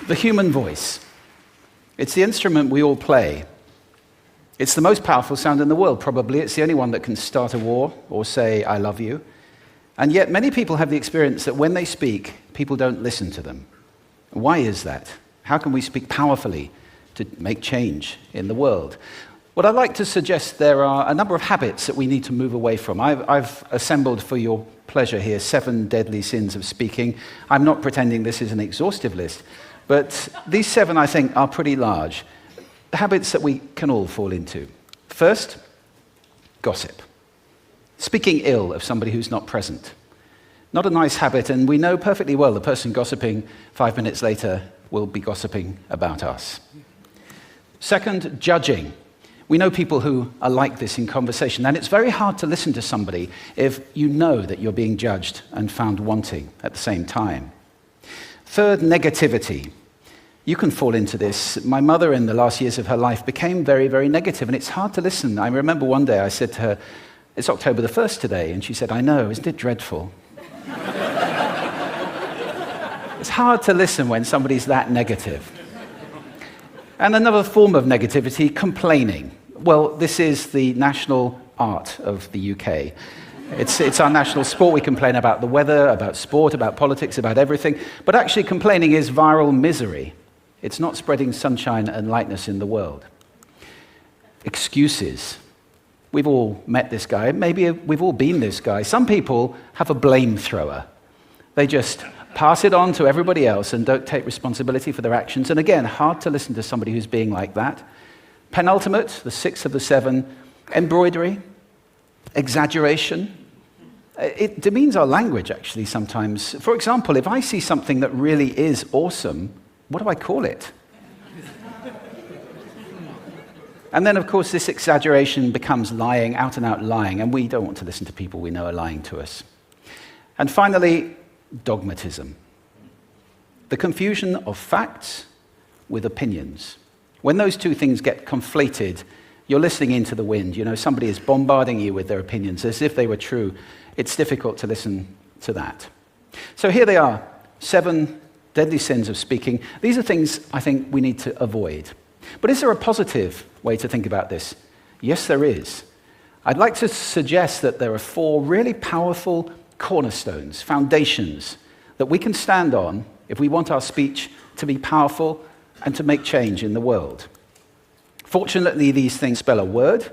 The human voice. It's the instrument we all play. It's the most powerful sound in the world, probably. It's the only one that can start a war or say, I love you. And yet many people have the experience that when they speak, people don't listen to them. Why is that? How can we speak powerfully to make change in the world? What I'd like to suggest, there are a number of habits that we need to move away from. I've assembled for your pleasure here 7 deadly sins of speaking. I'm not pretending this is an exhaustive list, but these 7, I think, are pretty large. Habits that we can all fall into. First, gossip. Speaking ill of somebody who's not present. Not a nice habit, and we know perfectly well the person gossiping 5 minutes later will be gossiping about us. Second, judging. We know people who are like this in conversation, and it's very hard to listen to somebody if you know that you're being judged and found wanting at the same time. Third, negativity. You can fall into this. My mother, in the last years of her life, became very, very negative, and it's hard to listen. I remember one day I said to her, it's October the 1st today, and she said, I know, isn't it dreadful? It's hard to listen when somebody's that negative. And another form of negativity, complaining. Well, this is the national art of the UK. It's our national sport. We complain about the weather, about sport, about politics, about everything. But actually, complaining is viral misery. It's not spreading sunshine and lightness in the world. Excuses. We've all met this guy. Maybe we've all been this guy. Some people have a blame thrower. They just pass it on to everybody else and don't take responsibility for their actions. And again, hard to listen to somebody who's being like that. Penultimate, the 6th of the 7, embroidery, exaggeration. It demeans our language, actually, sometimes. For example, if I see something that really is awesome, what do I call it? And then, of course, this exaggeration becomes lying, out and out lying, and we don't want to listen to people we know are lying to us. And finally, dogmatism. The confusion of facts with opinions. When those two things get conflated, you're listening into the wind. You know, somebody is bombarding you with their opinions as if they were true. It's difficult to listen to that. So here they are, 7 deadly sins of speaking. These are things I think we need to avoid. But is there a positive way to think about this? Yes, there is. I'd like to suggest that there are 4 really powerful cornerstones, foundations, that we can stand on if we want our speech to be powerful and to make change in the world. Fortunately, these things spell a word.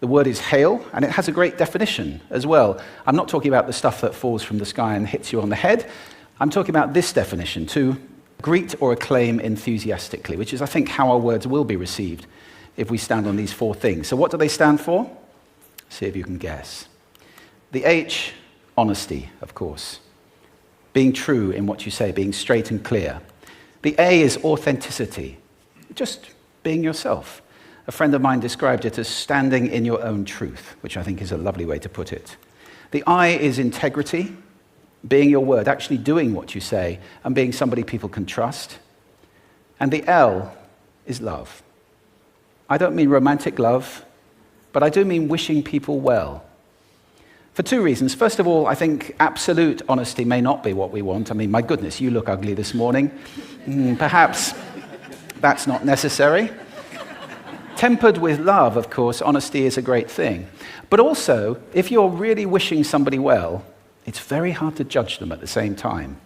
The word is hail, and it has a great definition as well. I'm not talking about the stuff that falls from the sky and hits you on the head. I'm talking about this definition, to greet or acclaim enthusiastically, which is, I think, how our words will be received if we stand on these 4 things. So what do they stand for? See if you can guess. The H, honesty, of course. Being true in what you say, being straight and clear. The A is authenticity, just being yourself. A friend of mine described it as standing in your own truth, which I think is a lovely way to put it. The I is integrity, being your word, actually doing what you say, and being somebody people can trust. And the L is love. I don't mean romantic love, but I do mean wishing people well. For 2 reasons. First of all, I think absolute honesty may not be what we want. I mean, my goodness, you look ugly this morning. Perhaps that's not necessary. Tempered with love, of course, honesty is a great thing. But also, if you're really wishing somebody well, it's very hard to judge them at the same time.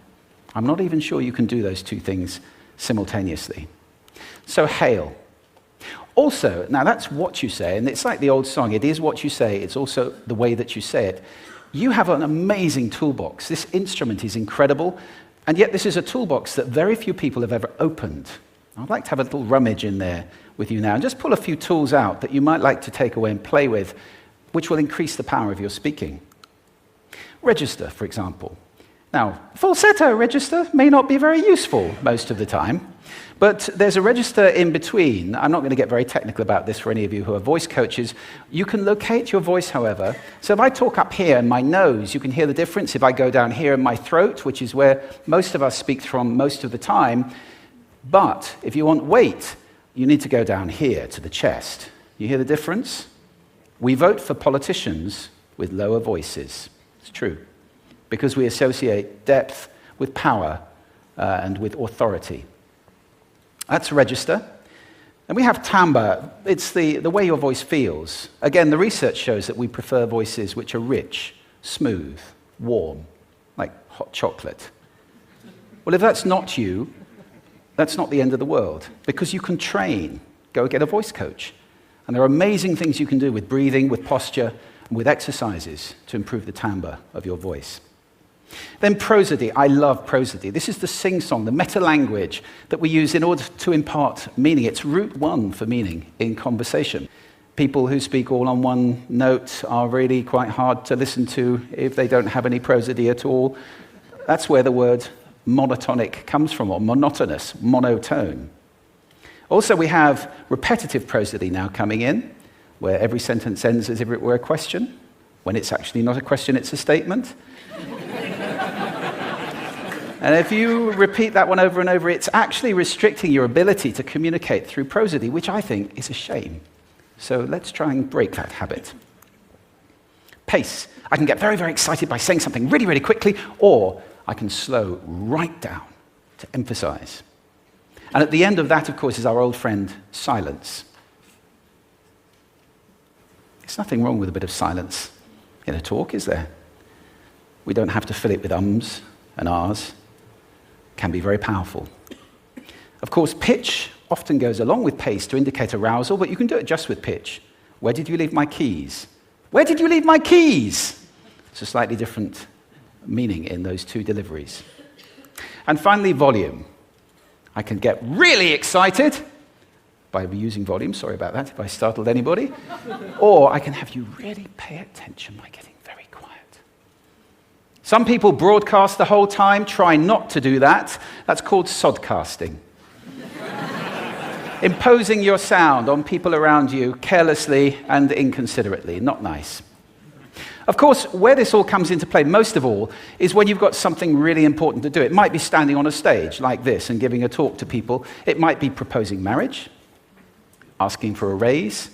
I'm not even sure you can do those 2 things simultaneously. So hail. Also, now that's what you say, and it's like the old song, it is what you say, it's also the way that you say it. You have an amazing toolbox. This instrument is incredible, and yet this is a toolbox that very few people have ever opened. I'd like to have a little rummage in there with you now, and just pull a few tools out that you might like to take away and play with, which will increase the power of your speaking. Register, for example. Now, falsetto register may not be very useful most of the time, but there's a register in between. I'm not going to get very technical about this for any of you who are voice coaches. You can locate your voice, however. So if I talk up here in my nose, you can hear the difference. If I go down here in my throat, which is where most of us speak from most of the time, but if you want weight, you need to go down here to the chest. You hear the difference? We vote for politicians with lower voices. It's true, because we associate depth with power and with authority. That's register. And we have timbre. It's the way your voice feels. Again, the research shows that we prefer voices which are rich, smooth, warm, like hot chocolate. Well, if that's not you, that's not the end of the world, because you can train. Go get a voice coach. And there are amazing things you can do with breathing, with posture, and with exercises to improve the timbre of your voice. Then prosody. I love prosody. This is the sing-song, the meta-language that we use in order to impart meaning. It's route one for meaning in conversation. People who speak all on one note are really quite hard to listen to if they don't have any prosody at all. That's where the word monotonic comes from, or monotonous, monotone. Also, we have repetitive prosody now coming in, where every sentence ends as if it were a question, when it's actually not a question, it's a statement. And if you repeat that one over and over, it's actually restricting your ability to communicate through prosody, which I think is a shame. So let's try and break that habit. Pace. I can get very, very excited by saying something really, really quickly, or I can slow right down to emphasize. And at the end of that, of course, is our old friend, silence. There's nothing wrong with a bit of silence in a talk, is there? We don't have to fill it with ums and ahs. It can be very powerful. Of course, pitch often goes along with pace to indicate arousal, but you can do it just with pitch. Where did you leave my keys? Where did you leave my keys? It's a slightly different meaning in those two deliveries. And finally, volume. I can get really excited by using volume, sorry about that if I startled anybody, or I can have you really pay attention by getting very quiet. Some people broadcast the whole time. Try not to do that. That's called sodcasting. Imposing your sound on people around you carelessly and inconsiderately. Not nice. Of course, where this all comes into play most of all is when you've got something really important to do. It might be standing on a stage like this and giving a talk to people. It might be proposing marriage, asking for a raise,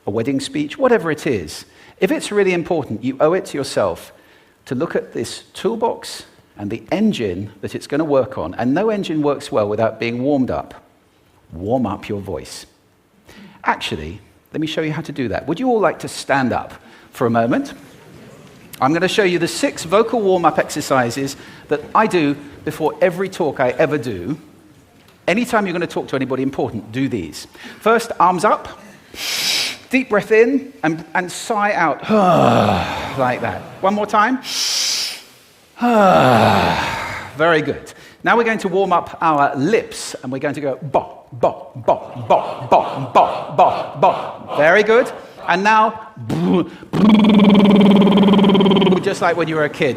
a wedding speech, whatever it is. If it's really important, you owe it to yourself to look at this toolbox and the engine that it's going to work on. And no engine works well without being warmed up. Warm up your voice. Actually, let me show you how to do that. Would you all like to stand up for a moment? I'm going to show you the 6 vocal warm-up exercises that I do before every talk I ever do. Anytime you're going to talk to anybody important, do these. First, arms up, deep breath in, and sigh out, like that. One more time. Very good. Now we're going to warm up our lips, and we're going to go bop, bop, bop, bop, bop, bop, bop, bop. Very good. And now, just like when you were a kid.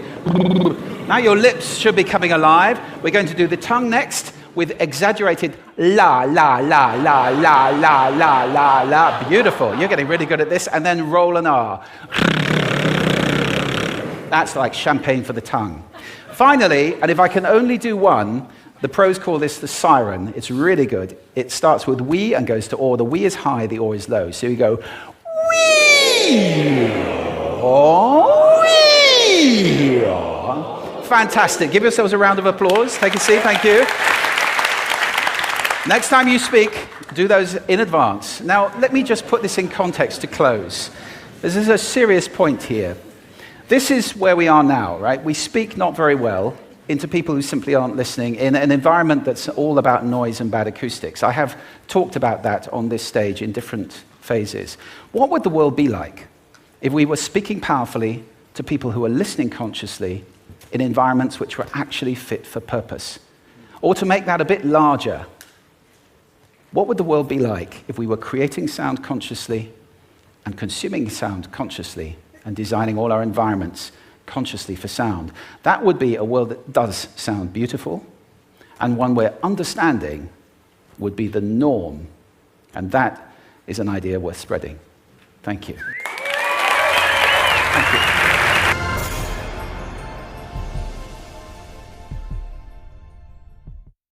Now your lips should be coming alive. We're going to do the tongue next with exaggerated la, la, la, la, la, la, la, la, la. Beautiful. You're getting really good at this. And then roll an R. That's like champagne for the tongue. Finally, and if I can only do one, the pros call this the siren. It's really good. It starts with we and goes to or. The we is high, the or is low. So you go wee, or, wee. Fantastic. Give yourselves a round of applause. Take a seat. Thank you. Next time you speak, do those in advance. Now, let me just put this in context to close. This is a serious point here. This is where we are now, right? We speak not very well into people who simply aren't listening in an environment that's all about noise and bad acoustics. I have talked about that on this stage in different phases. What would the world be like if we were speaking powerfully to people who are listening consciously in environments which were actually fit for purpose? Or to make that a bit larger, what would the world be like if we were creating sound consciously and consuming sound consciously and designing all our environments consciously for sound? That would be a world that does sound beautiful, and one where understanding would be the norm. And that is an idea worth spreading. Thank you.